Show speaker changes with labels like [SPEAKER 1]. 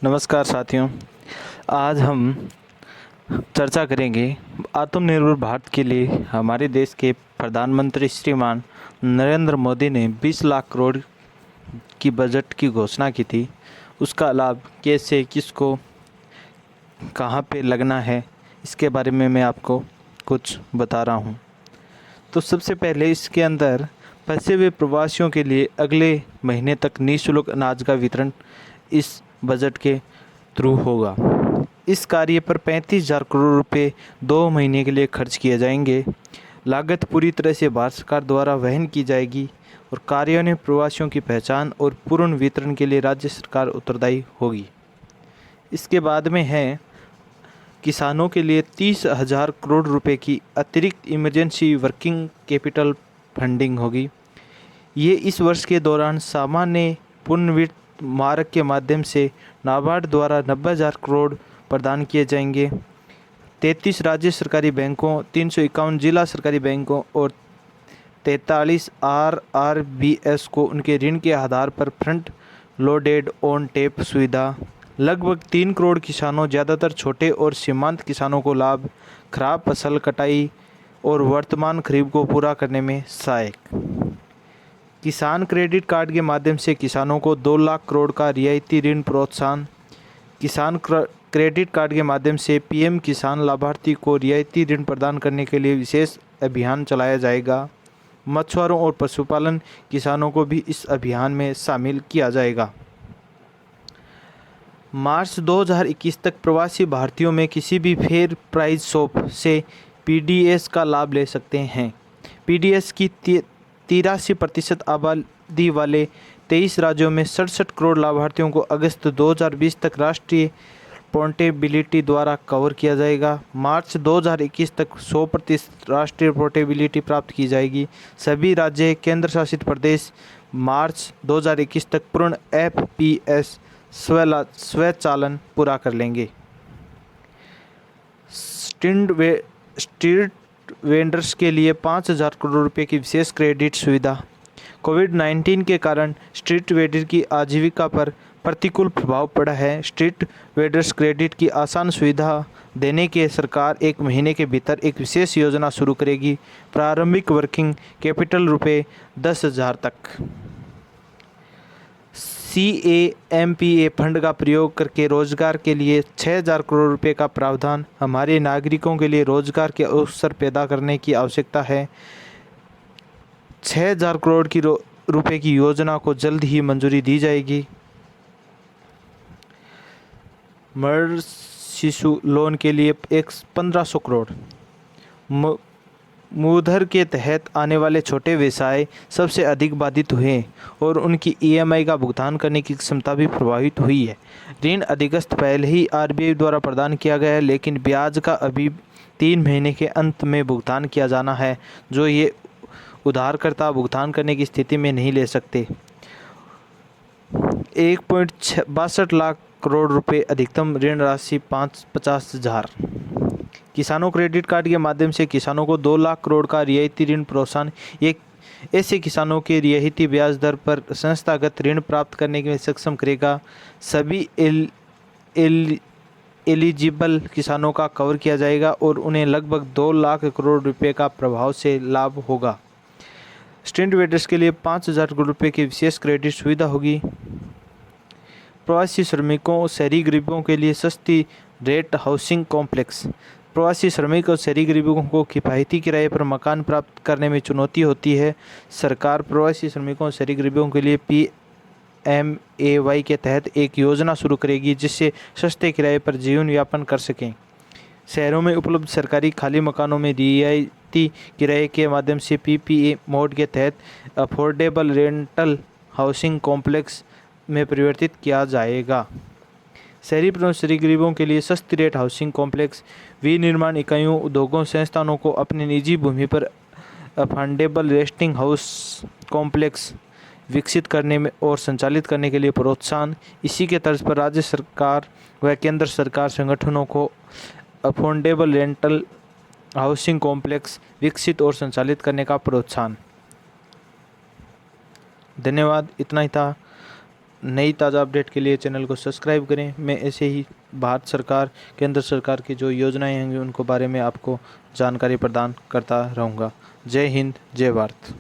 [SPEAKER 1] नमस्कार साथियों। आज हम चर्चा करेंगे आत्मनिर्भर भारत के लिए हमारे देश के प्रधानमंत्री श्रीमान नरेंद्र मोदी ने 20 लाख करोड़ की बजट की घोषणा की थी। उसका लाभ कैसे, किसको, कहाँ पे लगना है, इसके बारे में मैं आपको कुछ बता रहा हूँ। तो सबसे पहले इसके अंदर फंसे हुए प्रवासियों के लिए अगले महीने तक निःशुल्क अनाज का वितरण इस बजट के थ्रू होगा। इस कार्य पर 35,000 करोड़ रुपए 2 महीने के लिए खर्च किए जाएंगे। लागत पूरी तरह से भारत सरकार द्वारा वहन की जाएगी और कार्यान्वयन प्रवासियों की पहचान और पूर्ण वितरण के लिए राज्य सरकार उत्तरदायी होगी। इसके बाद में है किसानों के लिए 30,000 करोड़ रुपए की अतिरिक्त इमरजेंसी वर्किंग कैपिटल फंडिंग होगी। ये इस वर्ष के दौरान सामान्य पुनर्वित्त मार्ग के माध्यम से नाबार्ड द्वारा 90,000 करोड़ प्रदान किए जाएंगे। 33 राज्य सरकारी बैंकों, 351 जिला सरकारी बैंकों और 43 आरआरबीएस को उनके ऋण के आधार पर फ्रंट लोडेड ऑन टेप सुविधा। लगभग 3 करोड़ किसानों, ज़्यादातर छोटे और सीमांत किसानों को लाभ। खराब फसल कटाई और वर्तमान खरीद को पूरा करने में सहायक। किसान क्रेडिट कार्ड के माध्यम से किसानों को 2 लाख करोड़ का रियायती ऋण प्रोत्साहन। किसान क्रेडिट कार्ड के माध्यम से पीएम किसान लाभार्थी को रियायती ऋण प्रदान करने के लिए विशेष अभियान चलाया जाएगा। मछुआरों और पशुपालन किसानों को भी इस अभियान में शामिल किया जाएगा। मार्च 2021 तक प्रवासी भारतीयों में किसी भी फेयर प्राइस शॉप से पीडीएस का लाभ ले सकते हैं। पीडीएस की 83% आबादी वाले 23 राज्यों में 67 करोड़ लाभार्थियों को अगस्त 2020 तक राष्ट्रीय पोर्टेबिलिटी द्वारा कवर किया जाएगा। मार्च 2021 तक 100% राष्ट्रीय पोर्टेबिलिटी प्राप्त की जाएगी। सभी राज्य केंद्र शासित प्रदेश मार्च 2021 तक पूर्ण एफपीएस स्वचालन पूरा कर लेंगे। स्ट्रीट वेंडर्स के लिए 5,000 करोड़ रुपए की विशेष क्रेडिट सुविधा। कोविड-19 के कारण स्ट्रीट वेंडर की आजीविका पर प्रतिकूल प्रभाव पड़ा है। स्ट्रीट वेंडर्स क्रेडिट की आसान सुविधा देने के सरकार 1 महीने के भीतर एक विशेष योजना शुरू करेगी। प्रारंभिक वर्किंग कैपिटल रुपए 10,000 तक। CAMPA फंड का प्रयोग करके रोजगार के लिए 6,000 करोड़ रुपए का प्रावधान। हमारे नागरिकों के लिए रोजगार के अवसर पैदा करने की आवश्यकता है। 6,000 करोड़ की रुपए की योजना को जल्द ही मंजूरी दी जाएगी। मर्द शिशु लोन के लिए 1,500 करोड़। मूलधर के तहत आने वाले छोटे व्यवसाय सबसे अधिक बाधित हुए और उनकी ईएमआई का भुगतान करने की क्षमता भी प्रभावित हुई है। ऋण अधिग्रस्त पहले ही आरबीआई द्वारा प्रदान किया गया है, लेकिन ब्याज का अभी 3 महीने के अंत में भुगतान किया जाना है, जो ये उधारकर्ता भुगतान करने की स्थिति में नहीं ले सकते। 1.62 लाख करोड़ रुपए अधिकतम ऋण राशि 50,000। किसानों क्रेडिट कार्ड के माध्यम से किसानों को 2 लाख करोड़ का रियायती ऋण प्रोत्साहन। ये ऐसे किसानों के रियायती ब्याज दर पर संस्थागत ऋण प्राप्त करने में सक्षम करेगा। सभी एलिजिबल किसानों का कवर किया जाएगा और उन्हें लगभग 2 लाख करोड़ रुपए का प्रभाव से लाभ होगा। स्ट्रीट वेंडर्स के लिए 5,000 करोड़ रुपए की विशेष क्रेडिट सुविधा होगी। प्रवासी श्रमिकों, शहरी गरीबों के लिए सस्ती रेट हाउसिंग कॉम्प्लेक्स। प्रवासी श्रमिक और शहरी गरीबों को किफ़ायती किराए पर मकान प्राप्त करने में चुनौती होती है। सरकार प्रवासी श्रमिकों और शहरी गरीबों के लिए PMAY के तहत एक योजना शुरू करेगी, जिससे सस्ते किराए पर जीवन यापन कर सकें। शहरों में उपलब्ध सरकारी खाली मकानों में रियायती किराए के माध्यम से PPA मोड के तहत अफोर्डेबल रेंटल हाउसिंग कॉम्प्लेक्स में परिवर्तित किया जाएगा। शहरी गरीबों के लिए सस्ती रेट हाउसिंग कॉम्प्लेक्स विनिर्माण इकाइयों, उद्योगों, संस्थानों को अपनी निजी भूमि पर अफोर्डेबल रेस्टिंग हाउस कॉम्प्लेक्स विकसित करने में और संचालित करने के लिए प्रोत्साहन। इसी के तर्ज पर राज्य सरकार व केंद्र सरकार संगठनों को अफोर्डेबल रेंटल हाउसिंग कॉम्प्लेक्स विकसित और संचालित करने का प्रोत्साहन। धन्यवाद। इतना ही था। नई ताज़ा अपडेट के लिए चैनल को सब्सक्राइब करें। मैं ऐसे ही भारत सरकार, केंद्र सरकार की जो योजनाएं होंगी उनको बारे में आपको जानकारी प्रदान करता रहूँगा। जय हिंद, जय भारत।